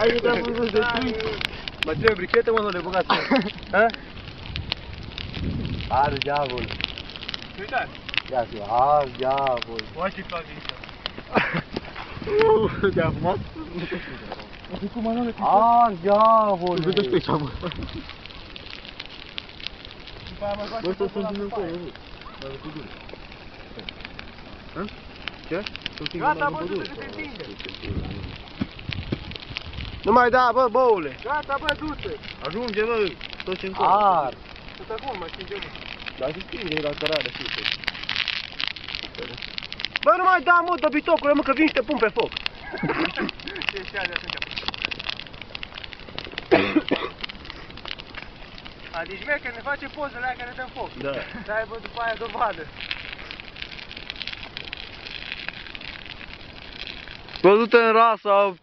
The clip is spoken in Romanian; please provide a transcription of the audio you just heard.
Hai că te-am văzut de trei. Mă trebuie brichetă, mă, nu le băgați. Ha? Ar diavol. Uitați. Ia zi, ar diavol. Oa ce fac aici. Te-a fumat? Cum mă cu Ar diavol. Vedeți pe aici, mă. după aia mă Bă, să sunt din încolo, nu? Dar cu dure. Ha? Ce? Gata, bă, du-te că te întinde. Nu mai da, bă, boule. Gata, bă, du-te. Ajunge, bă, tot ce încolo. Ar. Tot acum mă stinge, mă. Dar se stinge la cărare, știi. Bă, nu mai da, mă, dobitocule, mă, că vin și te pun pe foc. Ce și de atunci. Adică șmecher, ne face pozele aia care dăm foc. Da. Să aibă după aia dovadă. Bă, du-te în rasa